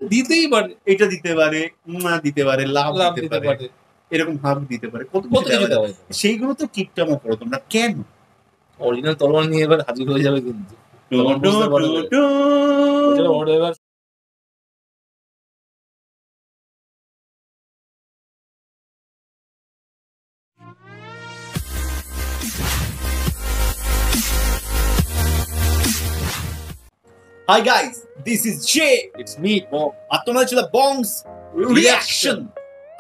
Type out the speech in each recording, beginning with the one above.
দিতেই পারে, এটা দিতে পারে, দিতে পারে, লাভ দিতে পারে, এরকম ভাব দিতে পারে, কত কিছু দেওয়া যায়। সেইগুলো তো কিপটামো করো তোমরা কেন? অরিজিনাল তলোয়ার নিয়ে এবার হাজির হয়ে যাবে কিন্তু। এবার Hi guys, this is Jay. It's me, Bob. আর তোমরা ছিল বংস রিঅ্যাকশন।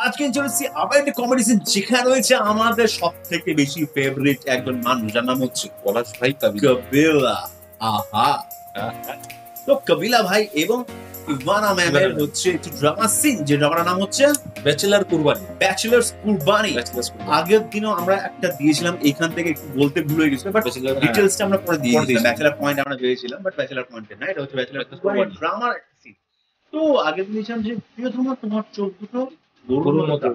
আজকে চলেছি আবার একটা কমেডি সিন যেখানে রয়েছে আমাদের সব থেকে বেশি ফেভারিট একজন মানুষ, যার নাম হচ্ছে পলাশ ভাই কবিলা। আহা, তো কবিলা ভাই এবং ইভানা ম্যামের হচ্ছে একটি ড্রামা সিন, যে ড্রামার নাম হচ্ছে ব্যাচেলার কুরবানি। ব্যাচেলার্স কুরবানি। আগের দিনও আমরা একটা দিয়েছিলাম, এখান থেকে একটু বলতে ভুল হয়ে গেছিল, বাট ডিটেইলসটা আমরা পরে দিয়ে দিয়েছিলাম। ব্যাচেলার পয়েন্ট আমরা পেয়েছিলাম, বাট ব্যাচেলার পয়েন্ট না, এটা হচ্ছে ব্যাচেলার কুরবানি ড্রামার একটা সিন। তো আগে দিয়েছিলাম যে প্রিয়তমা তোমার চোখ দুটো গরুর মতো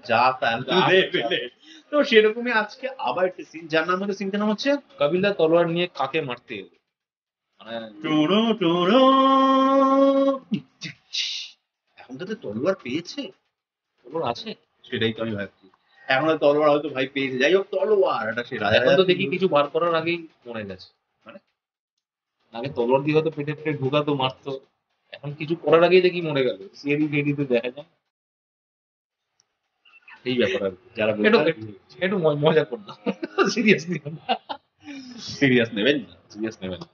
যা তাহলে, তো সেরকমই আজকে আবার একটা সিন, যার নাম হচ্ছে, সিনটার নাম হচ্ছে কবিলা তলোয়ার নিয়ে কাকে মারতে এলো। এখন তো তলোয়ার পেয়েছে, তলোয়ার আছে, সেটাই তো আমি ভাবছি। এখন তলোয়ার হয়তো ভাই পেয়েছে, যাই হোক তলোয়ার এটা সে রাজা। এখন তো দেখি কিছু বার করার আগেই মরে গেছে, মানে আগে তলোয়ার দিয়ে হয়তো পেটে পেটে ঢুকাতো, মারতো, এখন কিছু করার আগেই দেখি মরে গেল। সিএডি ফেডিতে দেখা যায় এই ব্যাপার আর কি। যারা একটু মজা করলাম, সিরিয়াস নেবেন না, সিরিয়াস নেবেন না।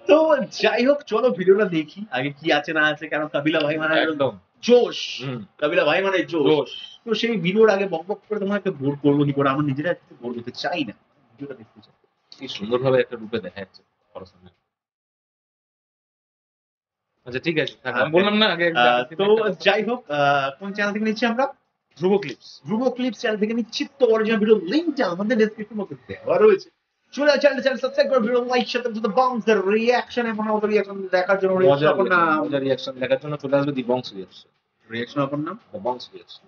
তো যাই হোক, চলো ভিডিওটা দেখি আগে কি আছে না আছে, কারণ কবিলা ভাই মানে একদম জোশ, কবিলা ভাই মানে জোশ। তো সেই ভিডিওর আগে বক বক করে তোমাকে বোর করবো কি করে, আমরা নিজেরা একটু বোর করতে চাই না, ভিডিওটা দেখতে চাই। কি সুন্দরভাবে একটা রূপে দেখা যাচ্ছে পড়াশোনা। আচ্ছা ঠিক আছে, বললাম না আগে। তো যাই হোক, কোন চ্যানেল থেকে নিচ্ছি আমরা? ধ্রুব ক্লিপস চ্যানেল থেকে নিচ্ছি। তো অরিজিনাল ভিডিও লিংকটা আমাদের ডেসক্রিপশন বক্সে দেওয়া রয়েছে। চলে চ্যানেল সাবস্ক্রাইব করে ভিডিও লাইক শেয়ার করতে বংস এর রিঅ্যাকশন এবং আমাদের রিঅ্যাকশন দেখার জন্য রিঅ্যাকশন দেখার জন্য চলে আসবে দি বংস রিঅ্যাকশন আপনার নাম দ্য বংস রিঅ্যাকশন।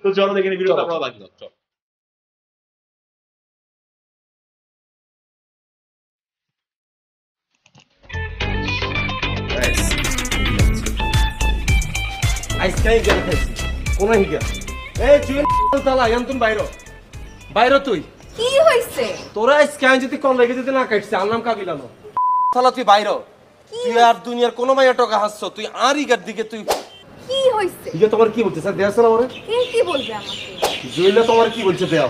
তো চলো দেখে নিই ভিডিওটা, আমরা বাকি চল। আইসক্রাইম গেল খাইছি কোন হিগা। এই তুই তালা ইয়ান্তন বাইরে তুই কি হইছে? তোরা আইসক্রাইম যদি কোন লেগে যদি না কাটছে, আর নাম কাবিলানো তালা, তুই বাইরে। তুই আর দুনিয়ার কোন মাইয়া টাকা হাসছ, তুই আর ইগার দিকে তুই কি হইছে? ইগা তোমার কি বলছে স্যার? দেয়াছ না ওরে কি বলবে আমাকে? জুয়েলটা তোমার কি বলছে? দেও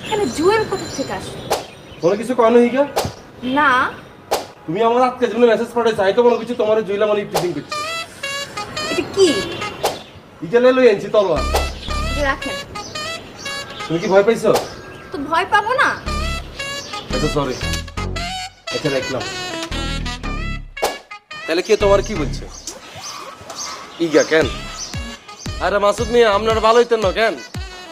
কেন জুয়েল কোথা থেকে আসে? তোরা কিছু কয় না হিগা? না, তুমি আমার আজকে জন্য মেসেজ পাঠাইছ, আই তো মনে কিছু তোমার জুয়েলা মানে প্রিজিং করছে। এটা কি? ইগা লই আনছি তলোয়ার, এটা রাখেন। তুমি কি ভয় পাইছো? তো ভয় পাবো না। আচ্ছা সরি, আচ্ছা রাখলাম। তাহলে কে তোমার কি বলছে? ইগা কেন? আরে মাসুদ মিয়া, আপনার ভালো হইতেন না কেন?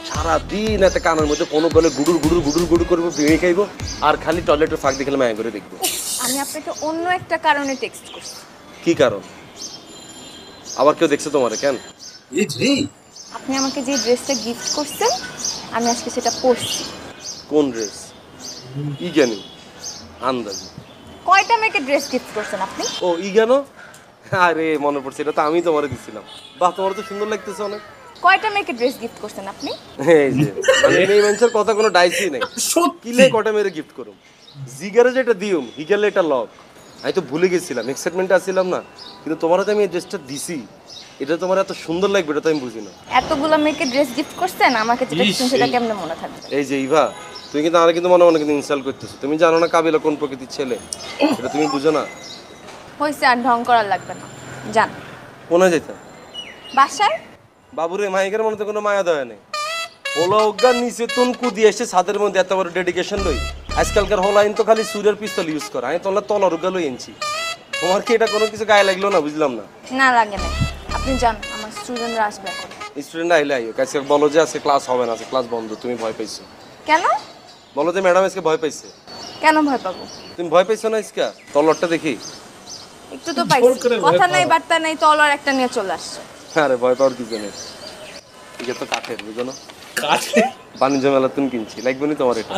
সারাদিন এত কানের মধ্যে কোনো বলে গুডুর গুডুর গুডুর গুডুর করবো, বিড়ি খাইবো, আর খালি টয়লেটের ফাঁক দেখলে মায়া করে দেখবো। আমি আপনাকে অন্য একটা কারণে টেক্সট করছি। কি কারণ? আবার কেউ দেখছে তোমারে কেন? আপনি আমাকে যে ড্রেসটা গিফট করছেন, আমি আজকে সেটা পরছি। কোন ড্রেস? ই জানি আন্দাজ। কয়টা মেয়েকে ড্রেস গিফট করছেন আপনি? ও ই কেন? আরে মনে পড়ছে, এটা তো আমি তোমারে দিছিলাম। বাহ, তোমার তো সুন্দর লাগতেছে অনেক। কয়টা মেয়েকে ড্রেস গিফট করছেন আপনি? এই যে মানে এই মানুষের কথা কোনো ডাইসি নাই। কিলে কটা মেরে গিফট করুম, জিগারে যেটা দিউম হিগালে এটা লক। আমি তো ভুলে গেছিলাম, এক্সাইটমেন্টে আসছিলাম না, কিন্তু তোমার তো আমি এই ড্রেসটা দিছি, এটা তোমার এত সুন্দর লাগবে এটা তো আমি বুঝি না। এতগুলো মেয়েকে ড্রেস গিফট করছেন, আমাকে যেটা দিচ্ছেন সেটা কেমনে মনে থাকবে? এই যে ইভা, তুমি কিন্তু আমার কিন্তু মনে মনে কিন্তু ইনসাল্ট করতেছো। তুমি জানো না কাবিলা কোন প্রকৃতির ছেলে, এটা তুমি বুঝো না। হইছে, আর ঢং করার লাগবে না, যান। কোথায় যেতে? বাসায়। বাবুরে মাইকের মনে তো কোনো মায়া দেয় নেই। ওলা অজ্ঞান নিচে তুন কুদি এসে ছাদের মধ্যে এত বড় ডেডিকেশন লই। আজকালকার হোলাইন তো খালি সুরের পিস্তল ইউজ করে, আমি তোলা তলার উগা লই এনেছি। তোমার কি এটা কোনো কিছু গায়ে লাগলো না? বুঝলাম না। না লাগে না, আপনি যান, আমার স্টুডেন্টরা আসবে এখন। স্টুডেন্ট আইলে আইও, আজকে বলো যে আজকে ক্লাস হবে না, আজকে ক্লাস বন্ধ। তুমি ভয় পাইছো কেন? বলো যে ম্যাডাম আজকে ভয় পাইছে। কেন ভয় পাবো? তুমি ভয় পাইছো না আজকে? তলরটা দেখি একটু তো পাইছি, কথা নাই বার্তা নাই, তলোয়ার একটা নিয়ে চলে আসছে। আরে ভয় পাওয়ার কিছু নেই, এটা তো কাঠের, বুঝো না? কাঠের বাণিজ্য মেলা তুমি কিনছি, লাগবে না তোমার এটা?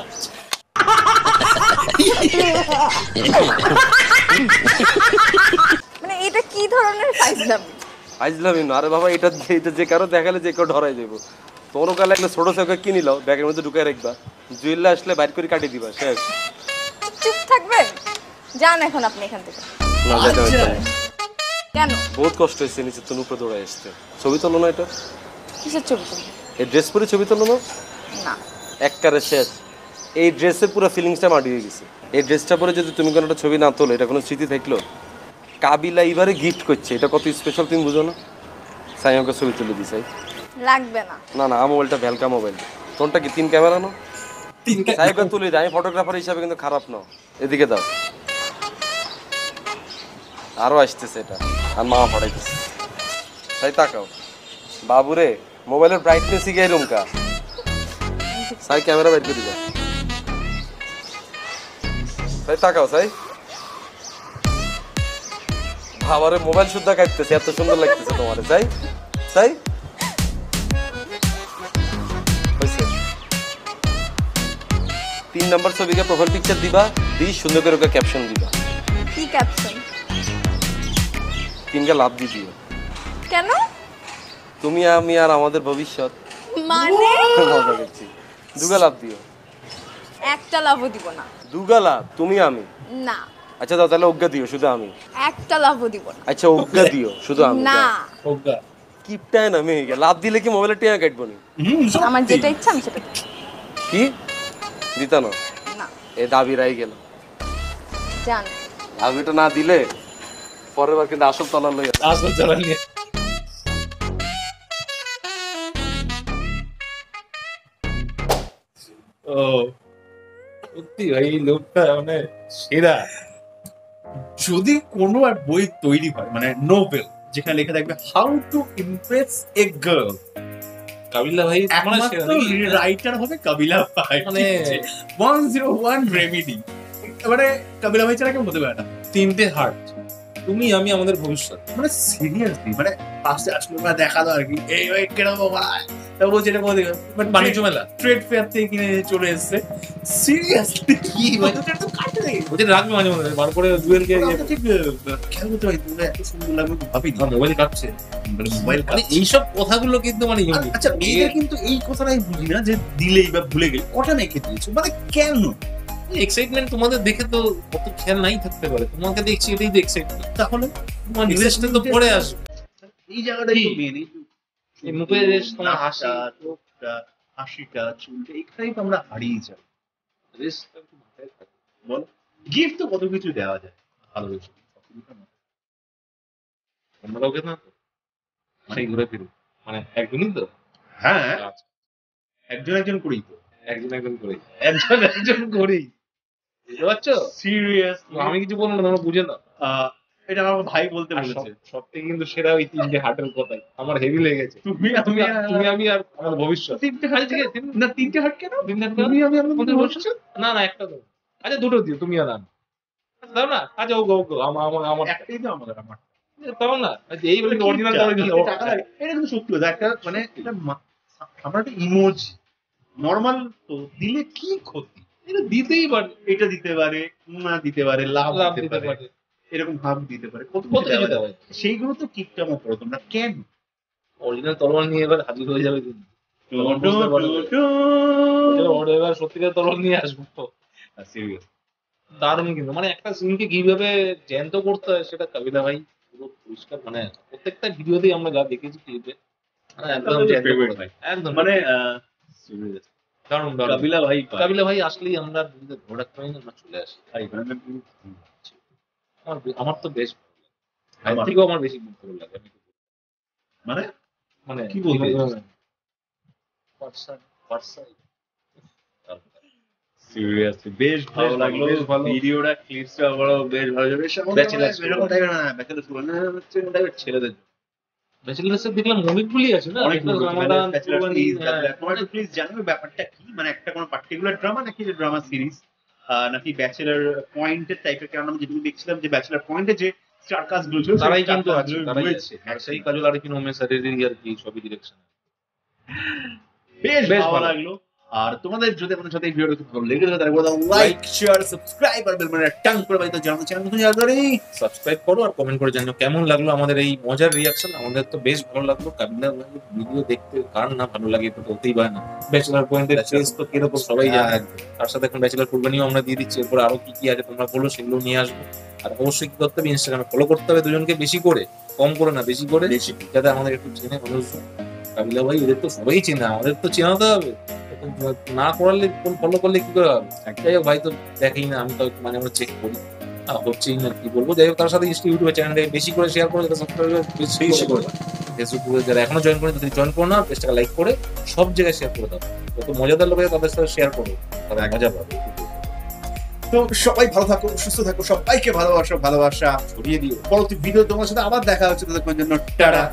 মানে এটা কি ধরনের ফাইজলামি? আইজলামি না, আরে বাবা এটা যে কারো দেখালে যে কেউ ধরাই যাবো। তোমারও কালে একটা ছোট চৌকা কিনি লাও, ব্যাগের মধ্যে ঢুকাই রাখবা, জুয়েল্লা আসলে বাইর করে কাটিয়ে দিবা, শেষ। চুপ থাকবেন, যান এখন আপনি এখান থেকে। না যাইতে হইছে না। কেন? বহুত কষ্ট হয়েছে নিচে তুমি উপরে দৌড়াই আসতে। ছবি তোলো না এটা? কিসের ছবি তুলবো? এই ড্রেস পরে ছবি তোলো না? না। একবারে শেষ। এই ড্রেসের পুরো ফিলিংসটা মাটি হয়ে গেছে। এই ড্রেসটা পরে যদি তুমি কোনো একটা ছবি না তোলো, এটা কোনো স্মৃতি থাকলো? কাবিলা এবারে গিফট করছে, এটা কত স্পেশাল তুমি বুঝো না? সাই আমাকে ছবি তুলে দিই সাই। লাগবে না। না না, আমার মোবাইলটা ভ্যালকা মোবাইল। তোরটা কি 3 ক্যামেরা না? 3 সাইকে তুলে দেয়, আমি ফটোগ্রাফার হিসাবে কিন্তু খারাপ না। এদিকে দাও, আরো আসতেছে এটা, আর মা পড়াইতেছে। সাই তাকাও বাবুরে, মোবাইলের ব্রাইটনেস ই গাইলুম কা। সাই ক্যামেরা বাইর করে দিবা। সাই তাকাও সাই। বাবারে মোবাইল শুদ্ধা কাটতেছে, এত সুন্দর লাগতেছে তোমারে। সাই সাই হইছে। 3 নাম্বার ছবিকে প্রোফাইল পিকচার দিবা, সুন্দর করে ওকে ক্যাপশন দিবা। কি ক্যাপশন? 3টা লাভ দিয়ে দিও। কেন? তুমি আমি আর আমাদের ভবিষ্যৎ। মানে? মজা করছি। 2টা লাভ দিও। একটা লাভও দিব না। 2টা লাভ তুমি আমি? না। আচ্ছা দাও তাহলে অজ্ঞা দিও, শুধু আমি। একটা লাভও দিব না। আচ্ছা অজ্ঞা দিও, শুধু আমি। না। অজ্ঞা কিপটায় না মেয়ে, লাভ দিলে কি মোবাইলে টিয়া কাটবো নি? আমার যেটা ইচ্ছা আমি সেটা করব। কি দিতা না? না। এ দাবি রাই গেল। জান দাবিটা না দিলে পরের বার কিন্তু আসল তলার লইয়া আসল চালা নিয়ে ও সত্যি ভাই এই লোকটা মানে সেরা। যদি কোনো আর বই তৈরি হয়, মানে নোবেল, যেখানে লেখা থাকবে how to impress a girl, Kabila ভাই মানে সেরা নাকি? রাইটার হবে কাবিলা ভাই। মানে 101 রেমেডি। এবারে কাবিলা ভাই ছাড়া কেউ হতে পারে না। 3টে হার্ট, তুমি আমি আমাদের ভবিষ্যৎ। মানে সিরিয়াসলি, মানে ফার্স্টে আসলে আমরা দেখালো আর কি, এই ওই কেন বাবা, তা বলছে এটা কোথা থেকে, বাট বাণিজ্য মেলা ট্রেড ফেয়ার থেকে কিনে চলে এসেছে। সিরিয়াসলি কি ভাই, তো এটা কাটে রে। ওদের রাখবে মাঝে মাঝে বার করে ডুয়েল কে আমরা ঠিক খেয়াল করতে পারি, তোমরা এত সুন্দর লাগবে তো ভাবি না। মোবাইল কাটছে, মোবাইল মানে এইসব কথাগুলো কিন্তু মানে ইউনিক। আচ্ছা মেয়েদের কিন্তু এই কথাটাই বুঝি না, যে দিলেই বা ভুলে গেলে কটা মেখে দিয়েছো, মানে কেন? এক্সাইটমেন্ট তোমাদের দেখে তো কত খেয়াল নাই থাকতে পারে, তোমাকে দেখছি এটাই তো এক্সাইটমেন্ট। তাহলে তোমার রিলেশনটা তো পরে আসবে। এই জায়গাটাই তো মেন, এই মুখের রেশ, তোমার হাসি, চোখটা, হাসিটা, চুলটা, এখানেই তো আমরা হারিয়ে যাই। রেশটা একটু মাথায় থাকে। বল, গিফট তো কত কিছু দেওয়া যায় ভালোবেসে, অন্য কাউকে না তো সেই ঘুরে ফিরে, মানে একজনই তো। হ্যাঁ আচ্ছা, একজন একজন করেই তো, একজন করেই, বুঝতে পারছো? সিরিয়াস। আমি কিছু বলবো না, তোমরা বুঝে না। এটা আমার ভাই বলতে বলেছে। সব থেকে কিন্তু সেরা ওই 3টে হার্টের কথাই আমার হেভি লেগেছে। তুমি তুমি তুমি আমি আর আমার ভবিষ্যৎ। 3টে হার্ট থেকে না, 3টে হার্ট কেন? 3টে হার্ট তুমি আমি আমাদের ভবিষ্যৎ। না না, একটা দাও। আচ্ছা 2টো দিও, তুমি আর আমি। আচ্ছা, দাও না। আচ্ছা ওগো আমার একটাই তো আমাদের, আমার দাও না। আচ্ছা এই বলে অরিজিনাল করে দিল। এটা কিন্তু সত্যি কথা, একটা মানে এটা আমরা একটা ইমোজি নরমাল তো দিলে কি ক্ষতি? এটা দিতেই পারে, এটা দিতে পারে, না দিতে পারে, লাভ লাভ দিতে দিতে পারে, পারে, এরকম ভাব দিতে পারে, কত কত কিছু কিছু দেওয়া দেওয়া যায়। সেইগুলো তো কিপটামো করো তোমরা কেন? অরিজিনাল তলোয়ার নিয়ে এবার হাজির হয়ে যাবে কিন্তু। এবার সত্যিকার তলোয়ার নিয়ে আসবো। সিরিয়াস দারুণ কিন্তু, মানে একটা সিনকে কিভাবে জ্যান্ত করতে হয় সেটা কাবিলা ভাই পুরো পরিষ্কার, মানে প্রত্যেকটা ভিডিওতেই আমরা যা দেখেছি ক্লিপে, একদম জ্যান্ত করে দেয়। একদম মানে serious। দারুণ দারুণ। কাবিলা ভাই আসলেই আমরা ধরে রাখতে পারি না, আমরা চলে আসি। আমার তো বেশ ভালো লাগে, ভাইয়ের থেকেও আমার বেশি ভালো লাগে। আমি মানে মানে কি বলতে সিরিয়াসলি বেশ ভালো লাগলো, বেশ ভালো। ভিডিওটা ক্লিপসটা বড় বেশ ভালো যাবে। Bachelors এরকম টাইপের না, ব্যাচেলার স্কুল না, হচ্ছে টাইপের ছেলেদের ব্যাচেলার্সের দেখলাম অনেকগুলি আছে না, অনেক রামাদান, কুরবানি, তোমার প্লিজ জানাবে ব্যাপারটা কি, মানে একটা কোনো পার্টিকুলার ড্রামা নাকি ড্রামা সিরিজ নাকি ব্যাচেলার পয়েন্টের টাইপের? কারণ আমি যেটুকু দেখছিলাম যে ব্যাচেলার পয়েন্টে যে স্টার কাস্ট গুলো ছিল তারাই কিন্তু আছে, তারাই আছে। আর সেই কাজল আর কি নোমে স্যারেরই আর কি সবই ডিরেকশন। বেশ বেশ ভালো ভালো লাগলো। আর তোমাদের যদি আমাদের সাথে এই ভিডিওটা খুব ভালো লেগে থাকে তাহলে বলে দাও লাইক শেয়ার সাবস্ক্রাইব আর বেল বাটনটা টাং করে বাজিয়ে দাও, জানো চ্যানেল নতুন যারা ধরে সাবস্ক্রাইব করো আর কমেন্ট করে জানিও কেমন লাগলো আমাদের এই মজার রিয়াকশন। আমাদের তো বেশ ভালো লাগলো, কাবিলা ভিডিও দেখতে কার না ভালো লাগে, এটা বলতেই পারে না। ব্যাচেলার পয়েন্টের চেস তো কিরকম সবাই জানে, তার সাথে এখন ব্যাচেলার কুরবানিও আমরা দিয়ে দিচ্ছি। এরপর আরো কি কি আছে তোমরা বলো, সেগুলো নিয়ে আসবো। আর অবশ্যই কি করতে হবে, ইনস্টাগ্রামে ফলো করতে হবে দুজনকে, বেশি করে, কম করে না, বেশি করে, যাতে আমাদের একটু চেনে মানুষজন। কাবিলা ভাই ওদের তো সবাই চেনে, আমাদের তো চেনাতে হবে, না করালে ফলো করলে কি করে হবে। যাই হোক ভাই তো দেখেই না, আমি তো মানে আমরা চেক করি, হচ্ছেই না, কি বলবো। যাই হোক তার সাথে ইউটিউবের চ্যানেলটাকে বেশি করে শেয়ার করে, যাতে সাবস্ক্রাইবার বেশি করে, ফেসবুকে যারা এখনো জয়েন করেন তাদের জয়েন করো না, পেজটাকে লাইক করে সব জায়গায় শেয়ার করে দাও, যত মজাদার লোক তাদের সাথে শেয়ার করো, তারা মজা পাবে। তো সবাই ভালো থাকো, সুস্থ থাকো, সবাইকে ভালোবাসা ছড়িয়ে দিও। পরবর্তী ভিডিও তোমার সাথে আবার দেখা হচ্ছে, ততক্ষণের জন্য টাটা।